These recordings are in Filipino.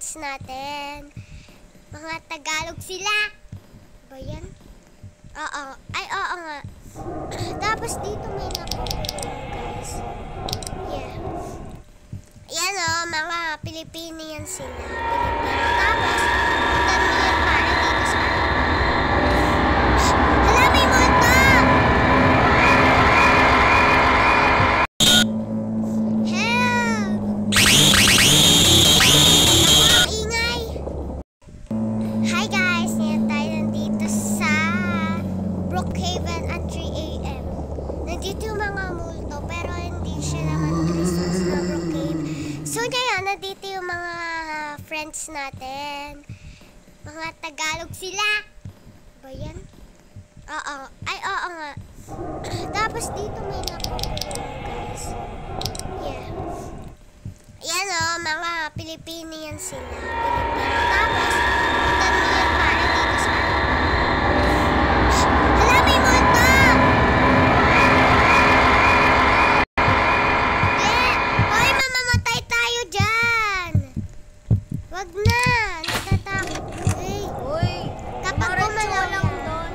friends natin. Mga Tagalog sila. Ba yan? Oo. Ay, oo nga. Tapos dito may nakukulong, guys. Yeah. Yan o, mga Pilipinian sila. Pilipino. Tapos, tanong para dito sa hala, may multo! Help! Ako, ingay! Hi guys! Ngayon tayo nandito sa Brookhaven at 3 AM. Nandito yung mga multo, pero hindi siya naman Christmas na Brookhaven. So ngayon, nandito yung mga friends natin. Mga Tagalog sila. Ba yan? Oo. Ay, oo nga. Tapos dito may nakukulong, guys. Yeah. Yan o, mga Pilipinian sila. Pilipino. Tapos, tanong para dito sa hala, may multo! Hoy, mamamatay tayo dyan! Wag na! Natatakot. Uy, Kapag gumalaw lang yan. doon.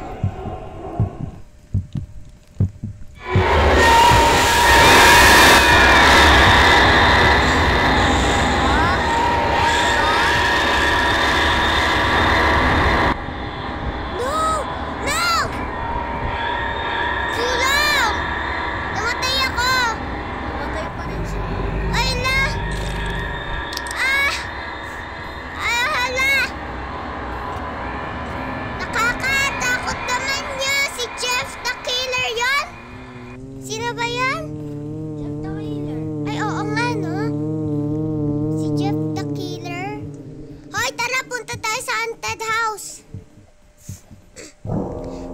No! No! Tulong! Namatay ako! Namatay pa rin siya. Ay na! Ah! Ah, hala! Nakakatakot naman niya! Si Jeff the Killer yon? Sino ba yan? Jeff the Killer. Ay, oo nga, no? Si Jeff the Killer. Hoy, tara, punta tayo sa haunted house.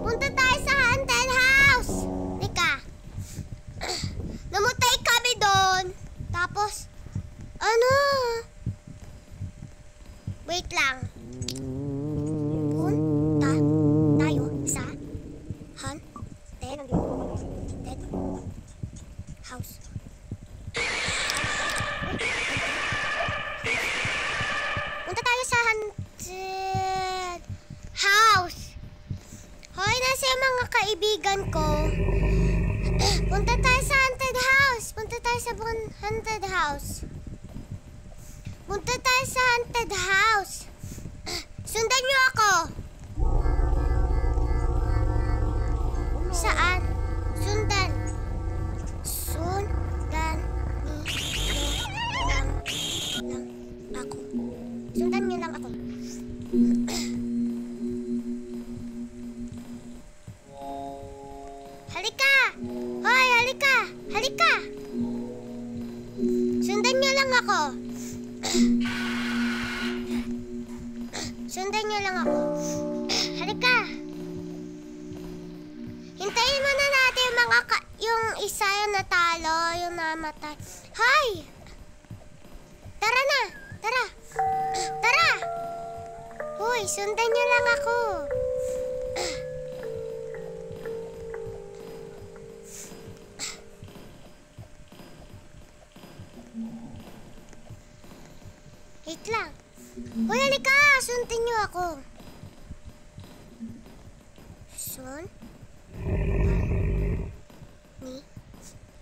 Punta tayo sa haunted house. Nika. Namutay kami doon. Tapos, ano? Wait lang. Punta tayo sa haunted house. Punta tayo sa haunted house. Hoy, nasa yung mga kaibigan ko. Punta tayo sa haunted house. Punta tayo sa haunted house. Punta tayo sa haunted house. Sundan niyo ako. Saan? Sundan. Sundan niyo lang ako. Sundan niyo lang ako. Halika! Hoy, halika! Halika! Sundan niyo lang ako. Sundan niyo lang ako. Halika! Hintayin muna natin yung mga yung isa yung natalo, yung namatay. Hoy! Tara na! Tara! Tara! Hoy, sundan niyo lang ako. Wait lang. Hoy, halika! Sundan niyo ako.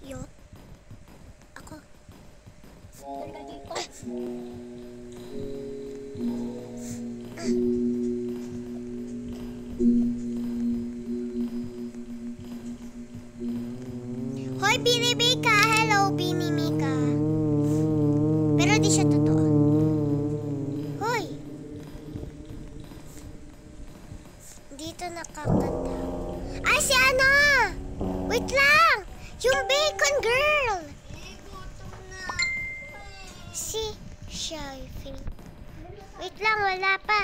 Niyo ako. Halika dito. Hoy, Binibika! Hello, Binimika. Pero di siya totoo. Hoy! Dito nakakatawa. Ay, si ano? Wait lang! Yung bacon girl! Si Shelfie. Wait lang, wala pa.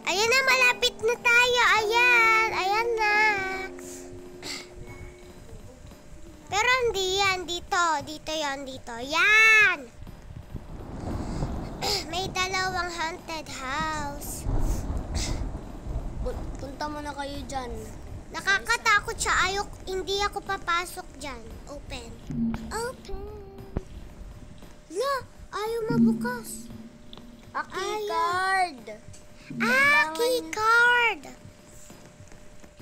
Ayan na, malapit na tayo. Ayan, ayan na. Pero hindi yan. Dito, dito yan, dito. Yan! May dalawang haunted house. Punta mo na kayo dyan. Nakakatakot siya. Hindi ako papasok dyan. Open. Open. La, Ayaw mabukas. Keycard. Keycard.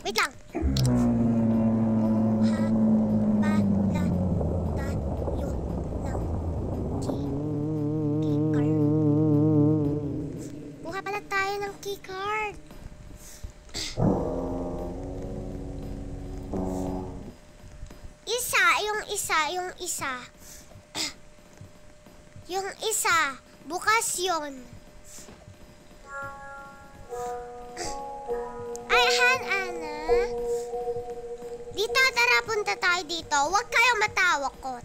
Wait lang. Buha pala tayo ng keycard. Yung isa, bukas yun. Ay, Ana. Dito, tara, punta tayo dito. Huwag kayong matawakot.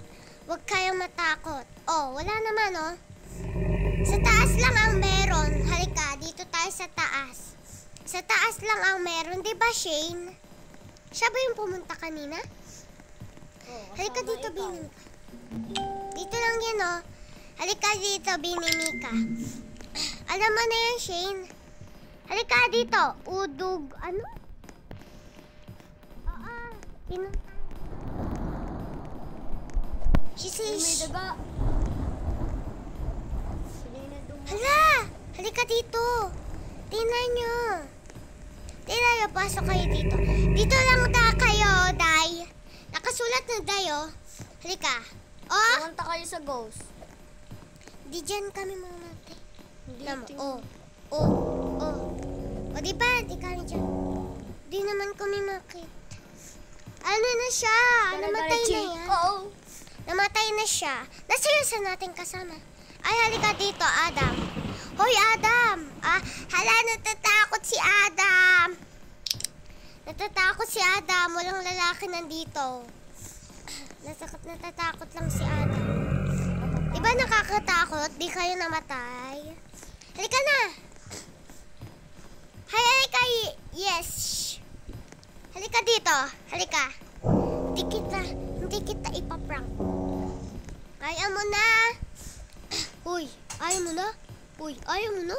Huwag kayong matakot. Oh, wala naman, oh. Sa taas lang ang meron. Halika, dito tayo sa taas. Sa taas lang ang meron. Diba, Shane? Siya ba yung pumunta kanina? Halika dito, Binimika. Dito lang yan, oh. Halika dito, Binimika. Alam mo na yan, Shane. Halika dito. Udug, ano? Pinunta. She says... May daga. Hala! Halika dito. Tingnan nyo. Tingnan nyo, pasok kayo dito. Dito lang kayo, Day. Nakasulat na Day, oh. Halika. Oh! Pumunta kayo sa ghost. Di dyan kami mamatay. Hindi. Oh. O, diba? Di kami dyan. Di naman kami makita. Ano na siya? Namatay na yan. Namatay na siya. Nasayusan natin kasama. Ay, halika dito, Adam. Hoy, Adam! Hala, natatakot si Adam. Natatakot si Adam. Walang lalaki nandito. Natatakot lang si Adam. Diba nakakatakot? Di kayo namatay? Halika na! Halika! Yes! Halika dito. Halika. Hindi kita ipaprank. Kaya mo na. Uy, ayaw mo na? Uy, ayaw mo na?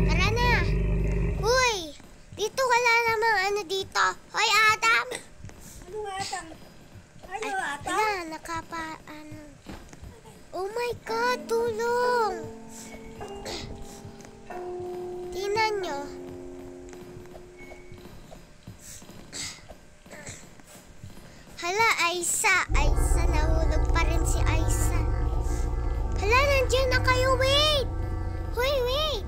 Tara na. Uy, dito wala namang ano dito. Hoy, Adam. Ano Adam? Ano Adam? Ala, Oh my God, tulong. Tingnan nyo. Hala, Aisa, nahulog pa rin si Aisa. Hala, nandiyan na kayo, wait! Hoy, wait!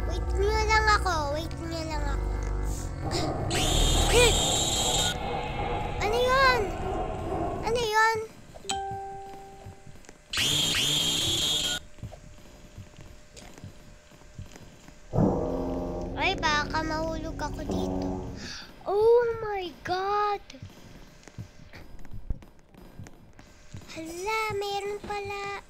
Wait nyo lang ako. Ano yun? Ay, baka mahulog ako dito. Oh my God! Hala, meron pala.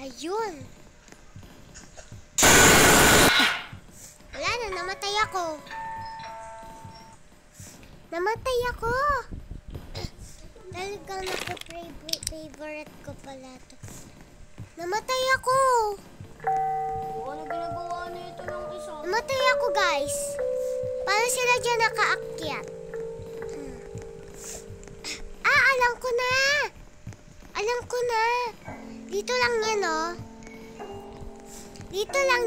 Ayun. Wala na, namatay ako. Talagang favorite ko pala to. Namatay ako. Ano ginagawa nito ng isa? Namatay ako, guys. Paano sila dyan nakaakyat? Alam ko na. Dito lang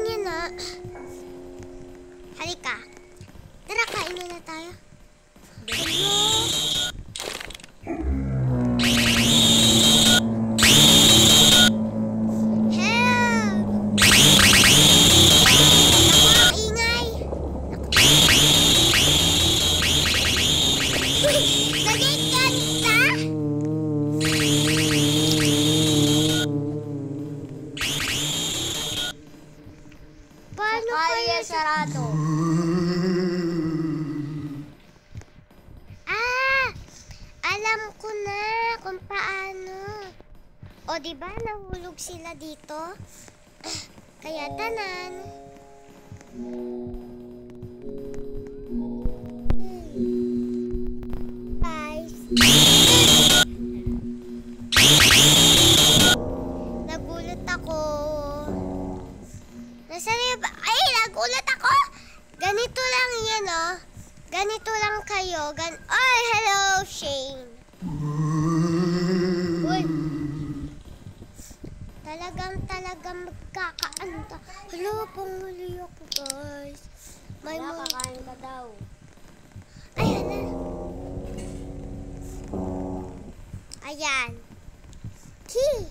yan, oh. Halika. Tara, kain na tayo. Sarado. Alam ko na kung paano. O, diba nahulog sila dito? Kaya tanan. Guys. Nagulat ako. Nasaan yung... Ay, nagulat ako! Ganito lang yan, oh. Ganito lang kayo. Ay, hello, Shane. Uy. Talagang magkakaanta. Hello, panguli ako, guys. May Wala, kakain ka daw. Ayan na. Ayan. Key.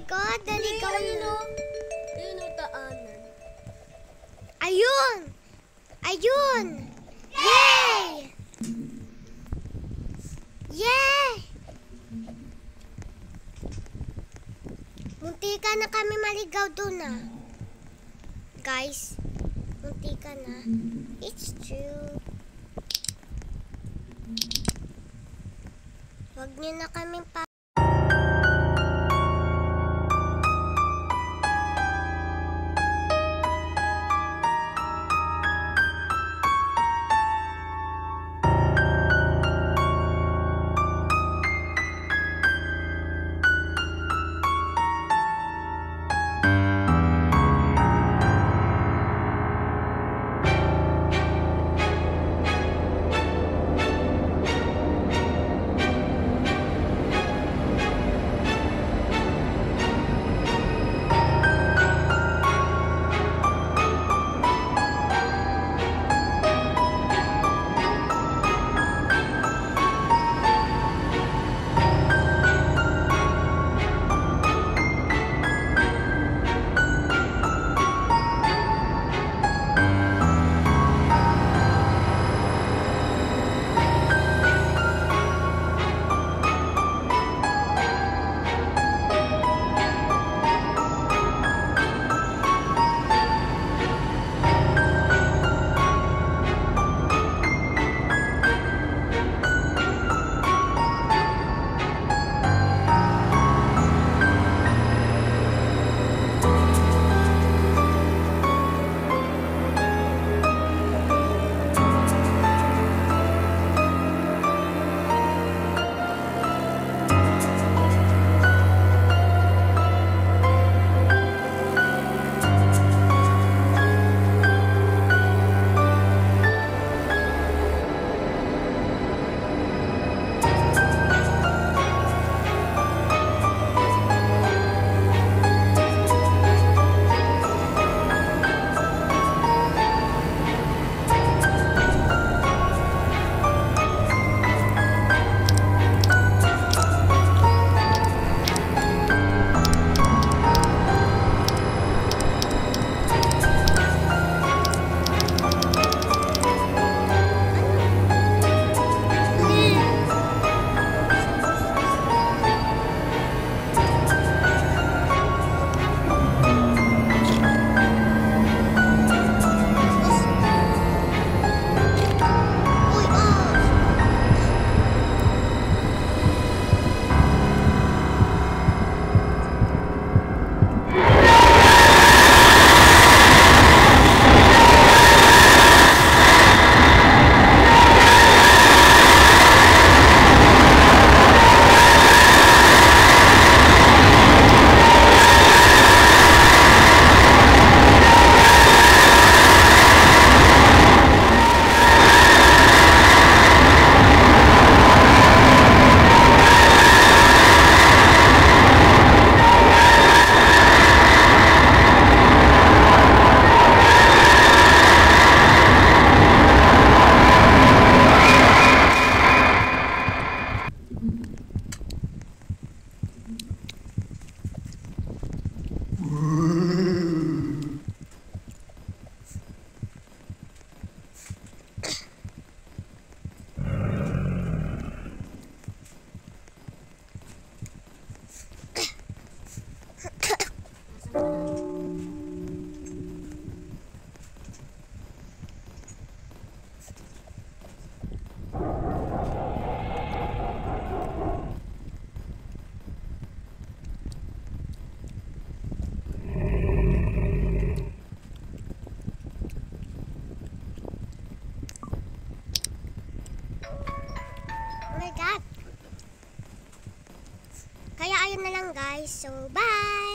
God, naligaw na. Ayun o, daanan. Ayun! Ayun! Yay! Yay! Muntika na kami maligaw doon ah. Guys, muntika na. It's true. Wag niyo na kami pa yun na lang guys. So, bye!